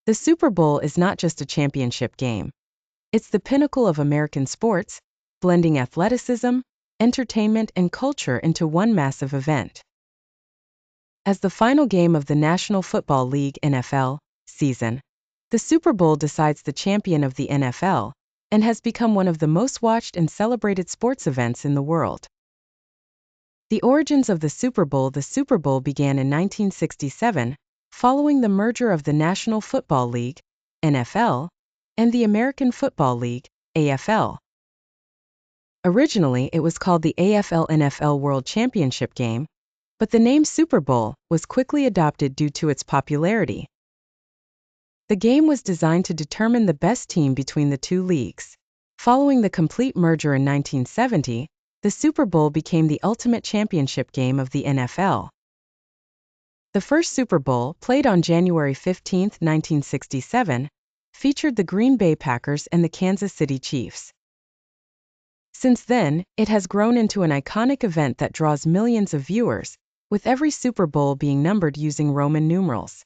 The Super Bowl is not just a championship game. It's the pinnacle of American sports, blending athleticism, entertainment, and culture into one massive event. As the final game of the National Football League (NFL) season, the Super Bowl decides the champion of the NFL and has become one of the most watched and celebrated sports events in the world. The origins of the Super Bowl. The Super Bowl began in 1967, following the merger of the National Football League (NFL) and the American Football League (AFL). Originally, it was called the AFL-NFL World Championship Game, but the name Super Bowl was quickly adopted due to its popularity. The game was designed to determine the best team between the two leagues. Following the complete merger in 1970, the Super Bowl became the ultimate championship game of the NFL. The first Super Bowl, played on January 15, 1967, featured the Green Bay Packers and the Kansas City Chiefs. Since then, it has grown into an iconic event that draws millions of viewers, with every Super Bowl being numbered using Roman numerals.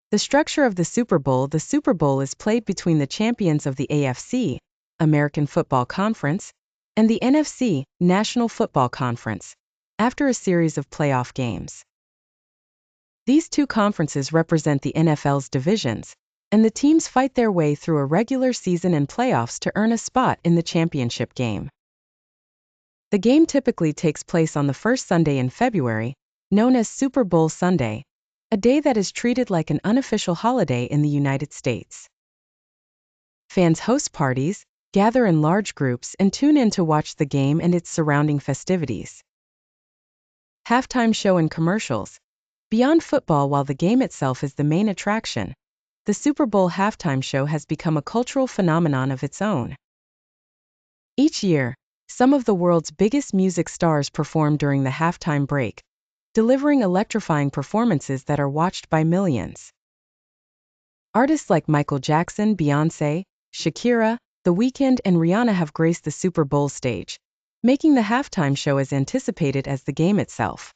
The structure of the Super Bowl. The Super Bowl is played between the champions of the AFC, American Football Conference, and the NFC, National Football Conference, after a series of playoff games. These two conferences represent the NFL's divisions, and the teams fight their way through a regular season and playoffs to earn a spot in the championship game. The game typically takes place on the first Sunday in February, known as Super Bowl Sunday, a day that is treated like an unofficial holiday in the United States. Fans host parties, gather in large groups, and tune in to watch the game and its surrounding festivities. Halftime show and commercials. Beyond football, while the game itself is the main attraction, the Super Bowl halftime show has become a cultural phenomenon of its own. Each year, some of the world's biggest music stars perform during the halftime break, delivering electrifying performances that are watched by millions. Artists like Michael Jackson, Beyoncé, Shakira, The Weeknd, and Rihanna have graced the Super Bowl stage, making the halftime show as anticipated as the game itself.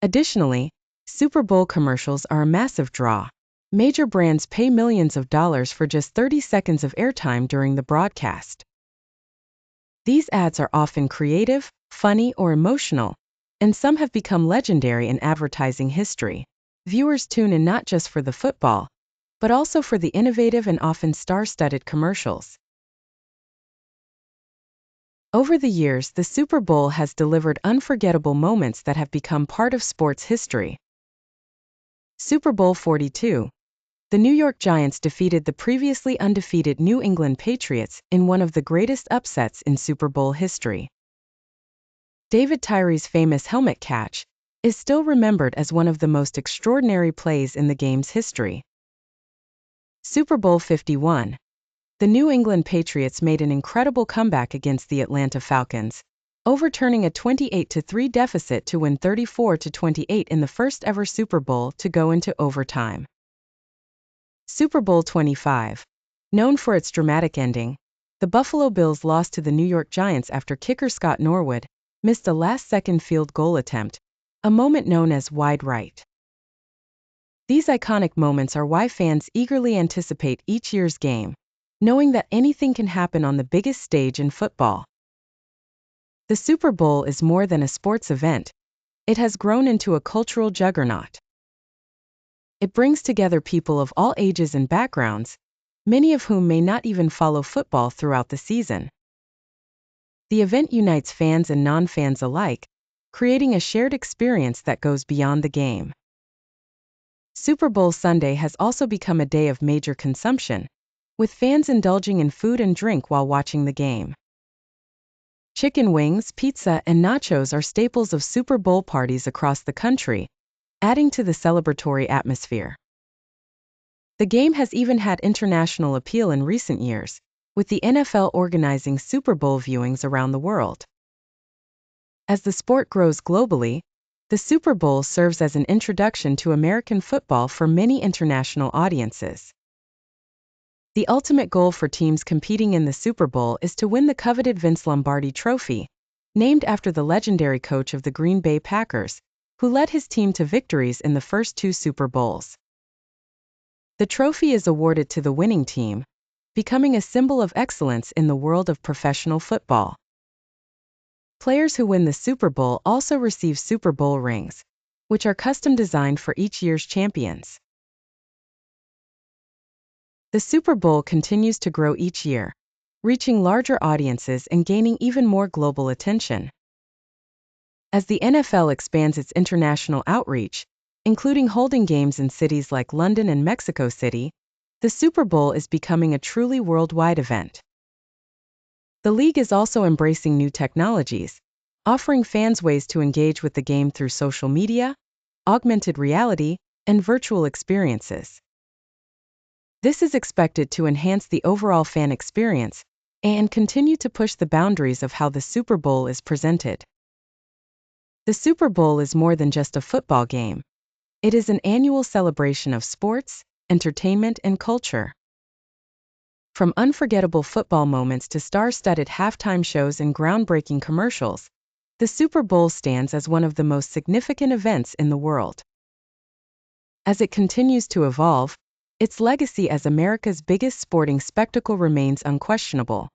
Additionally, Super Bowl commercials are a massive draw. Major brands pay millions of dollars for just 30 seconds of airtime during the broadcast. These ads are often creative, funny, or emotional, and some have become legendary in advertising history. Viewers tune in not just for the football, but also for the innovative and often star-studded commercials. Over the years, the Super Bowl has delivered unforgettable moments that have become part of sports history. Super Bowl 42. The New York Giants defeated the previously undefeated New England Patriots in one of the greatest upsets in Super Bowl history. David Tyree's famous helmet catch is still remembered as one of the most extraordinary plays in the game's history. Super Bowl 51. The New England Patriots made an incredible comeback against the Atlanta Falcons, overturning a 28-3 deficit to win 34-28 in the first ever Super Bowl to go into overtime. Super Bowl 25. Known for its dramatic ending, the Buffalo Bills lost to the New York Giants after kicker Scott Norwood missed a last-second field goal attempt, a moment known as wide right. These iconic moments are why fans eagerly anticipate each year's game, knowing that anything can happen on the biggest stage in football. The Super Bowl is more than a sports event. It has grown into a cultural juggernaut. It brings together people of all ages and backgrounds, many of whom may not even follow football throughout the season. The event unites fans and non-fans alike, creating a shared experience that goes beyond the game. Super Bowl Sunday has also become a day of major consumption, with fans indulging in food and drink while watching the game. Chicken wings, pizza, and nachos are staples of Super Bowl parties across the country, adding to the celebratory atmosphere. The game has even had international appeal in recent years, with the NFL organizing Super Bowl viewings around the world. As the sport grows globally, the Super Bowl serves as an introduction to American football for many international audiences. The ultimate goal for teams competing in the Super Bowl is to win the coveted Vince Lombardi Trophy, named after the legendary coach of the Green Bay Packers, who led his team to victories in the first two Super Bowls. The trophy is awarded to the winning team, becoming a symbol of excellence in the world of professional football. Players who win the Super Bowl also receive Super Bowl rings, which are custom designed for each year's champions. The Super Bowl continues to grow each year, reaching larger audiences and gaining even more global attention. As the NFL expands its international outreach, including holding games in cities like London and Mexico City, the Super Bowl is becoming a truly worldwide event. The league is also embracing new technologies, offering fans ways to engage with the game through social media, augmented reality, and virtual experiences. This is expected to enhance the overall fan experience and continue to push the boundaries of how the Super Bowl is presented. The Super Bowl is more than just a football game. It is an annual celebration of sports, entertainment, and culture. From unforgettable football moments to star-studded halftime shows and groundbreaking commercials, the Super Bowl stands as one of the most significant events in the world. As it continues to evolve, its legacy as America's biggest sporting spectacle remains unquestionable.